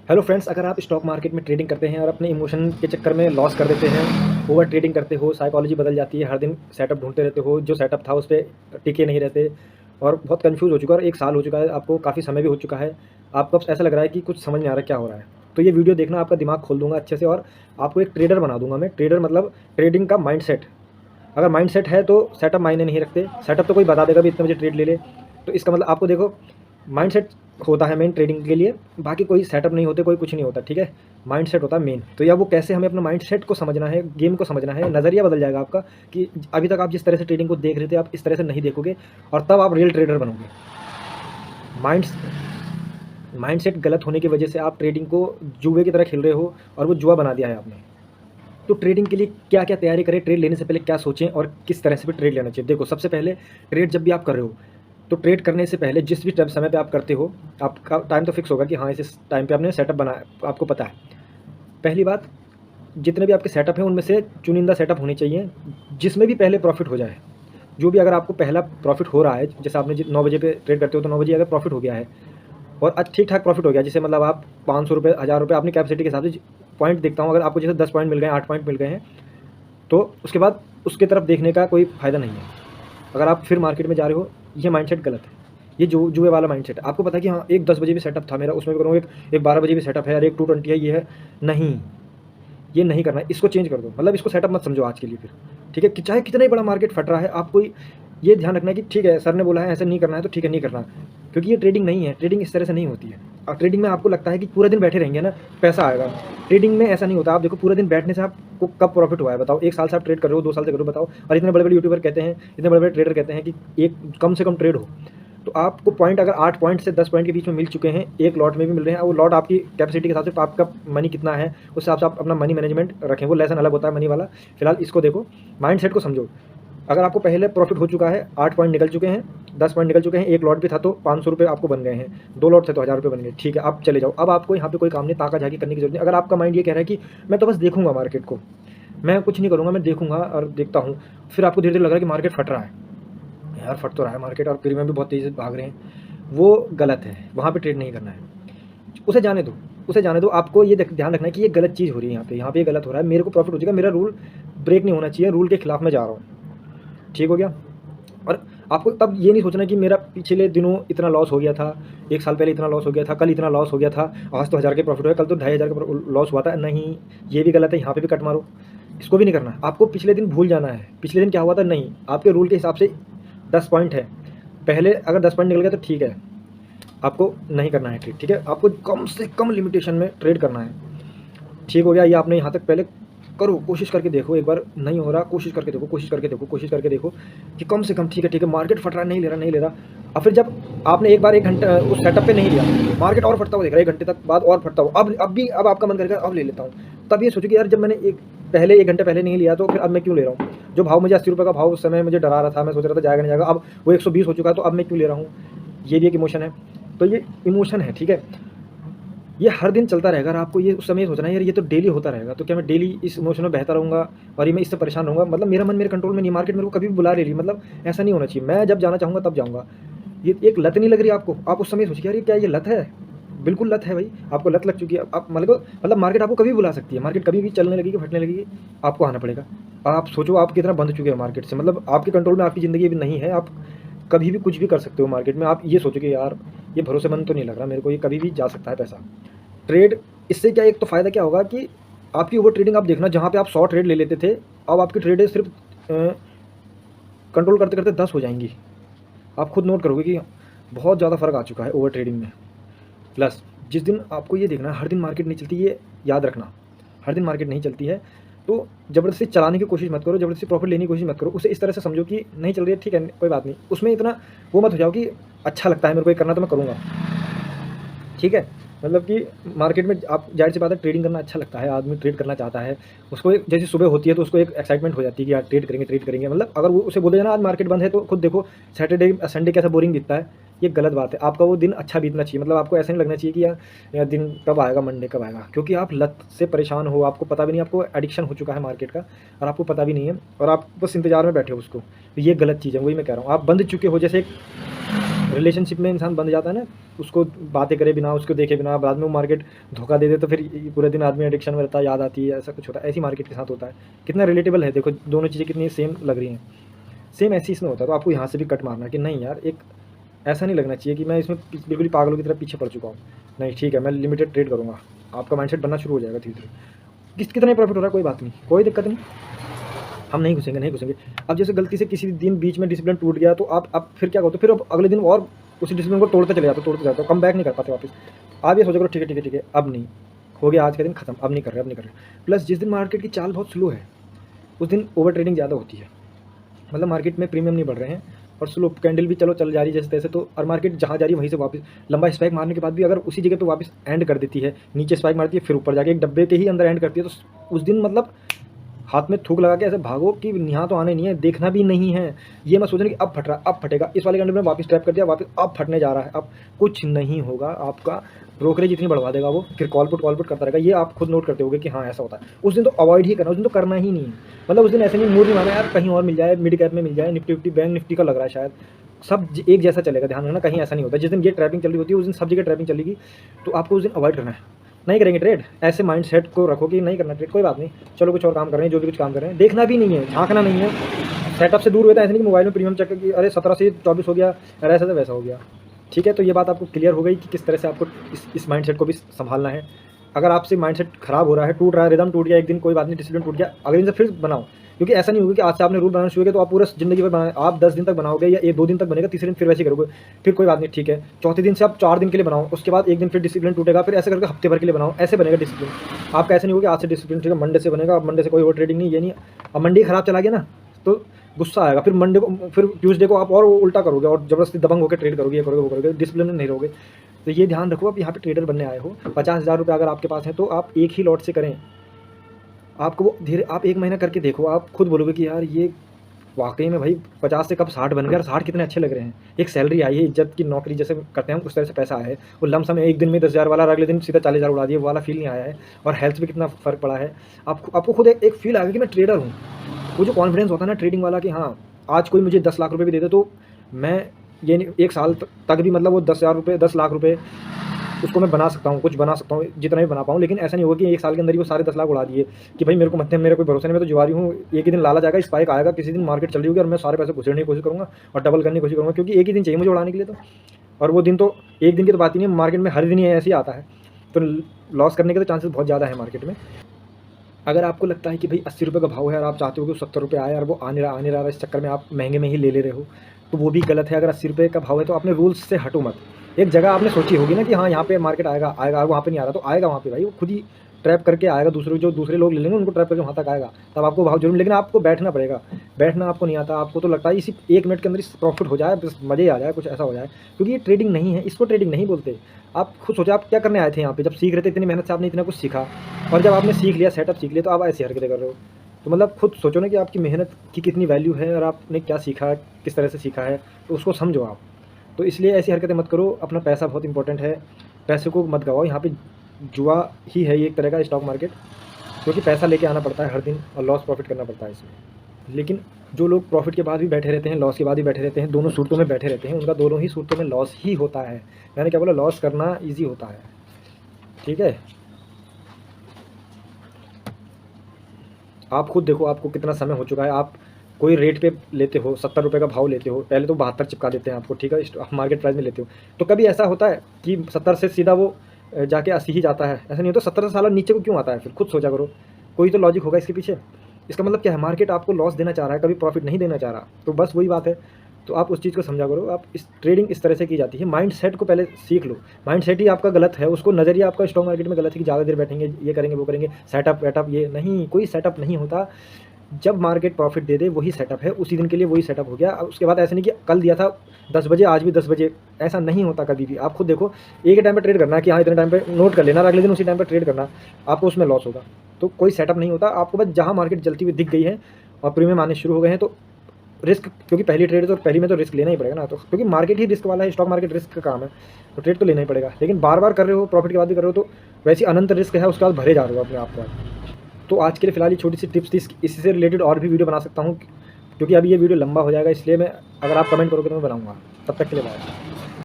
Hello friends, अगर आप stock market में ट्रेडिंग करते हैं और अपने इमोशन के चक्कर में लॉस कर देते हैं, ओवर ट्रेडिंग करते हो, साइकोलॉजी बदल जाती है, हर दिन सेटअप ढूंढते रहते हो, जो सेटअप था उस पे टिके नहीं रहते और बहुत कंफ्यूज हो चुका है और 1 साल हो चुका है, आपको काफ़ी समय भी हो चुका है। आपको अब ऐसा लग रहा है कि कुछ समझ नहीं आ रहा क्या हो रहा है। तो ये वीडियो देखना, आपका दिमाग खोल दूँगा अच्छे से और आपको एक ट्रेडर बना दूँगा मैं। ट्रेडर मतलब ट्रेडिंग का माइंडसेट। अगर माइंडसेट है तो सेटअप मायने नहीं रखते। सेटअप तो कोई बता देगा भी इतने बजे ट्रेड ले ले। तो इसका मतलब आपको देखो, माइंडसेट होता है मेन ट्रेडिंग के लिए, बाकी कोई सेटअप नहीं होते, कोई कुछ नहीं होता, ठीक है? माइंडसेट होता है मेन। तो या वो कैसे हमें अपना माइंडसेट को समझना है, गेम को समझना है, नज़रिया बदल जाएगा आपका कि अभी तक आप जिस तरह से ट्रेडिंग को देख रहे थे, आप इस तरह से नहीं देखोगे और तब आप रियल ट्रेडर बनोगे। माइंड्स माइंडसेट गलत होने की वजह से आप ट्रेडिंग को जुए की तरह खेल रहे हो और वो जुआ बना दिया है आपने। तो ट्रेडिंग के लिए क्या-क्या तैयारी करें, ट्रेड लेने से पहले क्या सोचें और किस तरह से भी ट्रेड लेना चाहिए? देखो, सबसे पहले ट्रेड जब भी आप कर रहे हो, तो ट्रेड करने से पहले जिस भी टाइम समय पे आप करते हो, आपका टाइम तो फिक्स होगा कि हाँ, इस टाइम पे आपने सेटअप बनाया, आपको पता है। पहली बात, जितने भी आपके सेटअप हैं, उनमें से चुनिंदा सेटअप होने चाहिए, जिसमें भी पहले प्रॉफ़िट हो जाए। जो भी अगर आपको पहला प्रॉफ़िट हो रहा है, जैसे आपने 9 बजे पे ट्रेड करते हो, तो 9 बजे अगर प्रॉफ़िट हो गया है और ठीक-ठाक प्रॉफ़िट हो गया, जैसे मतलब आप ₹500, ₹1000 अपनी कैपेसिटी के हिसाब से पॉइंट देखता हूँ, अगर आपको जैसे 10 पॉइंट मिल गए हैं, 8 पॉइंट मिल गए हैं, तो उसके बाद उसकी तरफ देखने का कोई फ़ायदा नहीं है। अगर आप फिर मार्केट में जा रहे हो, ये माइंडसेट गलत है। ये जुए वाला माइंडसेट है। आपको पता है कि हाँ, एक 10 बजे भी सेटअप था मेरा, उसमें भी करूँ, एक 12 बजे भी सेटअप है और एक 220 है, ये है। नहीं, ये नहीं करना है, इसको चेंज कर दो। मतलब इसको सेटअप मत समझो आज के लिए फिर, ठीक है? कि चाहे कितना ही बड़ा मार्केट फट रहा है, आपको ये ध्यान रखना है कि ठीक है, सर ने बोला है ऐसे नहीं करना है, तो ठीक है, नहीं करना। क्योंकि ये ट्रेडिंग नहीं है, ट्रेडिंग इस तरह से नहीं होती है। और ट्रेडिंग में आपको लगता है कि पूरा दिन बैठे रहेंगे ना, पैसा आएगा। ट्रेडिंग में ऐसा नहीं होता। आप देखो, पूरे दिन बैठने से आपको कब प्रॉफिट हुआ है बताओ? 1 साल से आप ट्रेड कर रहे हो, 2 साल से कर रहे हो, बताओ? और इतने बड़े-बड़े यूट्यूबर कहते हैं, इतने बड़े-बड़े ट्रेडर कहते हैं कि एक कम से कम ट्रेड हो। तो आपको पॉइंट अगर 8 पॉइंट से 10 पॉइंट के बीच में मिल चुके हैं, एक लॉट में भी मिल रहे हैं, और वो लॉट आपकी कैपेसिटी के हिसाब से, तो आपका मनी कितना है, उस हिसाब से आप अपना मनी मैनेजमेंट रखें। वो लेसन अलग होता है मनी वाला। फिलहाल इसको देखो, माइंडसेट को समझो। अगर आपको पहले प्रॉफिट हो चुका है, 8 पॉइंट निकल चुके हैं, 10 पॉइंट निकल चुके हैं, एक लॉट भी था तो ₹500 आपको बन गए हैं, 2 लॉट थे तो ₹1000 बन गए, ठीक है, आप चले जाओ। अब आपको यहाँ पे कोई काम नहीं, ताका-झाकी करने की ज़रूरत नहीं। अगर आपका माइंड ये कह रहा है कि मैं तो बस देखूँगा मार्केट को, मैं कुछ नहीं करूँगा, मैं देखूँगा और देखता हूँ, फिर आपको धीरे-धीरे लग रहा है कि मार्केट फट रहा है। यार, फट तो रहा है मार्केट और प्रीमियम भी बहुत तेज़ी से भाग रहे हैं, वो गलत है, वहाँ पे ट्रेड नहीं करना है। उसे जाने दो, उसे जाने दो। आपको ये ध्यान रखना है कि ये गलत चीज़ हो रही है यहाँ पे ये गलत हो रहा है, मेरे को प्रॉफिट हो जाएगा, मेरा रूल ब्रेक नहीं होना चाहिए, रूल के खिलाफ मैं जा रहा हूँ, ठीक हो गया? और आपको तब ये नहीं सोचना कि मेरा पिछले दिनों इतना लॉस हो गया था, 1 साल पहले इतना लॉस हो गया था, कल इतना लॉस हो गया था, आज तो 1000 के प्रॉफिट हुआ, कल तो 2500 का लॉस हुआ था। नहीं, ये भी गलत है, यहाँ पे भी कट मारो, इसको भी नहीं करना। आपको पिछले दिन भूल जाना है, पिछले दिन क्या हुआ था, नहीं, आपके रूल के हिसाब से 10 पॉइंट है, पहले अगर 10 पॉइंट निकल गया तो ठीक है, आपको नहीं करना है ट्रेड, ठीक है? आपको कम से कम लिमिटेशन में ट्रेड करना है, ठीक हो गया? ये आपने यहाँ तक पहले करो, कोशिश करके देखो, एक बार नहीं हो रहा, कोशिश करके देखो, कोशिश करके देखो, कोशिश करके देखो कि कम से कम ठीक है, मार्केट फट रहा है, नहीं ले रहा, नहीं ले रहा। और फिर जब आपने एक बार 1 घंटा उस सेटअप पे नहीं लिया, मार्केट और फटता हुआ देख रहा है, 1 घंटे तक बाद और फटता हुआ, अब आपका मन करेगा अब ले लेता हूँ। तब ये सोचो कि यार, जब मैंने पहले 1 घंटे पहले नहीं लिया, तो फिर अब मैं क्यों ले रहा हूँ? जो भाव मुझे ₹80 का भाव उस समय मुझे डरा रहा था, मैं सोच रहा था जाएगा नहीं जाएगा, अब वो 120 हो चुका है, तो अब मैं क्यों ले रहा हूँ? ये भी एक इमोशन है। तो ये इमोशन है, ठीक है? ये हर दिन चलता रहेगा और आपको ये उस समय सोचना है यार, ये तो डेली होता रहेगा, तो क्या मैं डेली इस इमोशन में बहता रहूँगा और ये मैं इससे परेशान रहूँगा? मतलब मेरा मन मेरे कंट्रोल में नहीं, मार्केट मेरे को कभी भी बुला ले रही, मतलब ऐसा नहीं होना चाहिए। मैं जब जाना चाहूँगा तब जाऊँगा। ये एक लत नहीं लग रही आपको? आप उस समय सोचिए यार, ये क्या ये लत है? बिल्कुल लत है भाई, आपको लत लग चुकी है। आप मतलब मार्केट आपको कभी भी बुला सकती है, मार्केट कभी भी चलने लगेगी, फटने लगेगी, आपको आना पड़ेगा। आप सोचो, आप कितना बंध चुके हो मार्केट से, मतलब आपके कंट्रोल में आपकी ज़िंदगी अभी नहीं है, आप कभी भी कुछ भी कर सकते हो मार्केट में। आप ये सोचो कि यार, ये भरोसेमंद तो नहीं लग रहा मेरे को, ये कभी भी जा सकता है पैसा। ट्रेड इससे क्या, एक तो फ़ायदा क्या होगा कि आपकी ओवर ट्रेडिंग, आप देखना, जहाँ पे आप 100 ट्रेड ले लेते थे, अब आपकी ट्रेडें सिर्फ कंट्रोल करते करते 10 हो जाएंगी। आप खुद नोट करोगे कि बहुत ज़्यादा फ़र्क आ चुका है ओवर ट्रेडिंग में। प्लस जिस दिन आपको ये देखना है, हर दिन मार्केट नहीं चलती, ये याद रखना, हर दिन मार्केट नहीं चलती है। तो ज़बरदस्ती चलाने की कोशिश मत करो, ज़बरदस्ती प्रॉफिट लेने की कोशिश मत करो। उसे इस तरह से समझो कि नहीं चल रही है, ठीक है, कोई बात नहीं। उसमें इतना वो मत हो जाओ कि अच्छा लगता है मेरे को ये करना, तो मैं करूँगा, ठीक है? मतलब कि मार्केट में आप, ज़ाहिर-सी बात है, ट्रेडिंग करना अच्छा लगता है, आदमी ट्रेड करना चाहता है। उसको एक, जैसे सुबह होती है तो उसको एक एक्साइटमेंट हो जाती है कि यार ट्रेड करेंगे, ट्रेड करेंगे। मतलब अगर वो उसे बोले ना आज मार्केट बंद है, तो खुद देखो सैटरडे संडे कैसा बोरिंग दिखता है। ये गलत बात है। आपका वो दिन अच्छा बीतना चाहिए, मतलब आपको ऐसा नहीं लगना चाहिए कि यार दिन कब आएगा, मंडे कब आएगा, क्योंकि आप लत से परेशान हो, आपको पता भी नहीं, आपको एडिक्शन हो चुका है मार्केट का और आपको पता भी नहीं है और आप बस इंतज़ार में बैठे हो उसको। तो ये गलत चीज़ है, वही मैं कह रहा हूँ। आप बंध चुके हो, जैसे एक रिलेशनशिप में इंसान बंध जाता है ना, उसको बातें करे बिना, उसको देखे बिना, बाद में वो मार्केट धोखा दे दे तो फिर पूरे दिन आदमी एडिक्शन में रहता है, याद आती है, ऐसा कुछ होता है। ऐसी मार्केट के साथ होता है। कितना रिलेटेबल है, देखो दोनों चीज़ें कितनी सेम लग रही हैं, सेम ऐसी इसमें होता है। तो आपको यहाँ से भी कट मारना कि नहीं यार, एक ऐसा नहीं लगना चाहिए कि मैं इसमें बिल्कुल ही पागलों की तरह पीछे पड़ चुका हूँ। नहीं ठीक है, मैं लिमिटेड ट्रेड करूँगा। आपका माइंडसेट बनना शुरू हो जाएगा धीरे धीरे। कितना ही प्रॉफिट हो रहा है कोई बात नहीं, कोई दिक्कत नहीं, हम नहीं घुसेंगे, नहीं घुसेंगे। अब जैसे गलती से किसी दिन बीच में डिसिप्लिन टूट गया तो आप फिर क्या करते हो, फिर अब अगले दिन और उसी डिसिप्लिन को तोड़ते चले जाते हो, तोड़ते जाते हो, कम बैक नहीं कर पाते वापस। आप ये सोचा करो ठीक है ठीक है ठीक है, अब नहीं हो गया, आज का दिन खत्म, अब नहीं कर रहे, अब नहीं कर रहे। प्लस जिस दिन मार्केट की चाल बहुत स्लो है उस दिन ओवर ट्रेडिंग ज़्यादा होती है, मतलब मार्केट में प्रीमियम नहीं बढ़ रहे हैं और स्लो कैंडल भी चलो चल जा रही है जैसे तैसे, तो और मार्केट जहाँ जा रही है वहीं से वापस लंबा स्पाइक मारने के बाद भी अगर उसी जगह पे वापस एंड कर देती है, नीचे स्पाइक मारती है फिर ऊपर जाके एक डब्बे के ही अंदर एंड करती है, तो उस दिन मतलब हाथ में थूक लगा के ऐसे भागो कि यहाँ तो आने नहीं है, देखना भी नहीं है। ये मत सोचना कि अब फट रहा है, अब फटेगा, इस वाले कैंडल में वापस ट्रैप कर दिया, वापस अब फटने जा रहा है, अब कुछ नहीं होगा। आपका ब्रोकरेज इतनी बढ़वा देगा वो, फिर कॉल पुट करता रहेगा। ये आप खुद नोट करते होगे कि हाँ ऐसा होता है। उस दिन तो अवॉइड ही करना, उस दिन तो करना ही नहीं है। मतलब उस दिन ऐसे नहीं मूड नहीं माना यार, कहीं और मिल जाए, मिड कैप में मिल जाए, निफ्टी विफ्टी बैंक निफ्टी का लग रहा है शायद, सब एक जैसा चलेगा। ध्यान रखना कहीं ऐसा नहीं होता। जिस दिन ये ट्रैपिंग चल रही होती है उस दिन सब जगह ट्रैपिंग चलेगी, तो आपको उस दिन अवॉइड करना है। नहीं करेंगे ट्रेड, ऐसे माइंड सेट को रखो कि नहीं करना ट्रेड, कोई बात नहीं, चलो कुछ और काम कर रहे हैं, जो भी कुछ काम कर रहे हैं, देखना भी नहीं है, झांकना नहीं है, सेटअप से दूर रहता है। ऐसे नहीं कि मोबाइल में प्रीमियम चेक कि अरे 17 से 24 हो गया, अरे ऐसा से वैसा हो गया। ठीक है, तो ये बात आपको क्लियर हो गई कि किस तरह से आपको इस माइंड सेट को भी संभालना है। अगर आपसे माइंड सेट खराब हो रहा है, टूट रहा है, रिदम टूट गया एक दिन, कोई बात नहीं, डिसिप्लिन टूट गया, अगले दिन से फिर बनाओ। क्योंकि ऐसा नहीं होगा कि आज से आपने रूल बनाना शुरू किया तो आप पूरा ज़िंदगी भर बनाए, आप 10 दिन तक बनाओगे या 2 दिन तक बनेगा, तीसरे दिन फिर वैसे ही करोगे, फिर कोई बात नहीं ठीक है। चौथे दिन से आप 4 दिन के लिए बनाओ, उसके बाद एक दिन फिर डिसिप्लिन टूटेगा, फिर ऐसे करके हफ्ते भर के लिए बनाओ, ऐसे बनेगा डिसिप्लिन। आपका ऐसा नहीं होगा कि आज से डिसिप्लिन ठीक है, मंडे से बनेगा, अब मंडे से कोई और ट्रेडिंग नहीं, ये नहीं। अब मंडे खराब चला गया ना तो गुस्सा आएगा, फिर मंडे को, फिर ट्यूसडे को आप और उल्टा करोगे और ज़बरदस्ती दबंग होकर ट्रेड करोगे, ये करोगे वो करोगे, डिसिप्लिन में नहीं रहोगे। तो ये ध्यान रखो, आप यहाँ पे ट्रेडर बनने आए हो, 50,000 रुपये अगर आपके पास है तो आप एक ही लॉट से करें। आपको वो धीरे, आप 1 महीना करके देखो, आप खुद बोलोगे कि यार ये वाकई में भाई 50 से कब 60 बन गया, और 60 कितने अच्छे लग रहे हैं। एक सैलरी आई है, इज्जत की नौकरी जैसे करते हैं हम उस तरह से पैसा आया है। वो लमसम एक दिन में 10,000 वाला और अगले दिन सीधा 40,000 उड़ा दिए, वो वाला फील नहीं आया है। और हेल्थ पे कितना फ़र्क पड़ा है, आपको खुद एक फील आ गया कि मैं ट्रेडर हूँ। वो जो कॉन्फिडेंस होता है ना ट्रेडिंग वाला कि हाँ आज कोई मुझे 10 लाख रुपये भी दे दे तो मैं ये नहीं, 1 साल तक भी मतलब वो 10,000 रुपये, 10 लाख रुपये उसको मैं बना सकता हूँ, कुछ बना सकता हूँ जितना भी बना पाऊँ। लेकिन ऐसा नहीं होगा कि 1 साल के अंदर ही वो सारे 10 लाख उड़ा दिए कि भाई मेरे को मत, मेरे कोई भरोसा नहीं, मैं तो जुआरी हूँ, एक ही दिन लाला जाएगा, स्पाइक आएगा, किसी दिन मार्केट चल रही होगी और मैं सारे पैसे घुसेड़ने की कोशिश करूँगा और डबल करने की कोशिश करूँगा, क्योंकि एक ही दिन चाहिए मुझे उड़ाने के लिए। तो और वो दिन तो एक दिन की तो बात ही नहीं है, मार्केट में हर दिन ही ऐसे ही आता है, तो लॉस करने के तो चांसेस बहुत ज़्यादा है मार्केट में। अगर आपको लगता है कि भाई 80 रुपये का भाव है और आप चाहते हो कि 70 रुपये आए और वो आने रहा, इस चक्कर में आप महंगे में ही ले रहे हो, तो वो भी गलत है। अगर 80 रुपये का भाव है तो अपने रूल्स से हटो मत। एक जगह आपने सोची होगी ना कि हाँ यहाँ पे मार्केट आएगा, वहाँ पे नहीं आ रहा तो आएगा वहाँ पे भाई, वो खुद ही ट्रैप करके आएगा, दूसरे लोग ले लेंगे उनको ट्रैप करके वहाँ तक आएगा, तब आपको भाव जरूर। लेकिन आपको बैठना पड़ेगा, बैठना आपको नहीं आता, आपको तो लगता है इसी 1 मिनट के अंदर प्रॉफिट हो जाए, बस मज़े आ जाए, कुछ ऐसा हो जाए। क्योंकि ये ट्रेडिंग नहीं है, इसको ट्रेडिंग नहीं बोलते। आप खुद सोचो आप क्या करने आए थे यहाँ पे, जब सीख रहे थे इतनी मेहनत से आपने इतना कुछ सीखा, और जब आपने सीख लिया, सेटअप सीख लिया, तो आप ऐसी हरकतें कर रहे हो। तो मतलब खुद सोचो ना कि आपकी मेहनत की कितनी वैल्यू है और आपने क्या सीखा, किस तरह से सीखा है, तो उसको समझो आप। तो इसलिए ऐसी हरकतें मत करो। अपना पैसा बहुत इंपॉर्टेंट है, पैसे को मत गवाओ। यहाँ पे जुआ ही है ये एक तरह का स्टॉक मार्केट, क्योंकि पैसा लेके आना पड़ता है हर दिन और लॉस प्रॉफिट करना पड़ता है इसमें। लेकिन जो लोग प्रॉफिट के बाद भी बैठे रहते हैं, लॉस के बाद भी बैठे रहते हैं, दोनों सूरतों में बैठे रहते हैं, उनका दोनों ही सूरतों में लॉस ही होता है। मैंने क्या बोला, लॉस करना ईजी होता है। ठीक है, आप खुद देखो आपको कितना समय हो चुका है। आप कोई रेट पे लेते हो, 70 रुपये का भाव लेते हो, पहले तो 72 चिपका देते हैं आपको, ठीक है, मार्केट प्राइस में लेते हो। तो कभी ऐसा होता है कि 70 से सीधा वो जाके 80 ही जाता है? ऐसा नहीं होता। 70 से साला नीचे को क्यों आता है? फिर खुद सोचा करो, कोई तो लॉजिक होगा इसके पीछे। इसका मतलब क्या है, मार्केट आपको लॉस देना चाह रहा है, कभी प्रॉफिट नहीं देना चाह रहा। तो बस वही बात है। तो आप उस चीज़ को समझा करो। आप इस ट्रेडिंग इस तरह से की जाती है। माइंड सेट को पहले सीख लो। माइंड सेट ही आपका गलत है, उसको नज़रिया आपका स्टॉक मार्केट में गलत है कि ज़्यादा देर बैठेंगे, ये करेंगे, वो करेंगे, सेटअप वेटअप, ये नहीं, कोई सेटअप नहीं होता। जब मार्केट प्रॉफिट दे दे वही सेटअप है, उसी दिन के लिए वही सेटअप हो गया। उसके बाद ऐसे नहीं कि कल दिया था 10 बजे आज भी 10 बजे, ऐसा नहीं होता कभी भी। आप खुद देखो, एक ही टाइम पे ट्रेड करना है कि हाँ इतने टाइम पे नोट कर लेना, अगले दिन उसी टाइम पे ट्रेड करना, आपको उसमें लॉस होगा। तो कोई सेटअप नहीं होता। आपको बस जहाँ मार्केट जलती हुई दिख गई है और प्रीमियम आने शुरू हो गए हैं तो रिस्क, क्योंकि पहली ट्रेड है तो पहली में तो रिस्क लेना ही पड़ेगा ना। तो क्योंकि मार्केट ही रिस्क वाला है, स्टॉक मार्केट रिस्क का काम है, तो ट्रेड तो लेना ही पड़ेगा। लेकिन बार बार कर रहे हो, प्रॉफिट के बाद भी कर रहे हो, तो वैसी अनंत रिस्क है, उसके बाद भरे जा रहे हो अपने आप को। तो आज के लिए फ़िलहाल ये छोटी सी टिप्स थी। इससे रिलेटेड और भी वीडियो बना सकता हूँ, क्योंकि अभी ये वीडियो लंबा हो जाएगा, इसलिए मैं, अगर आप कमेंट करोगे तो मैं बनाऊँगा। तब तक के लिए बाय।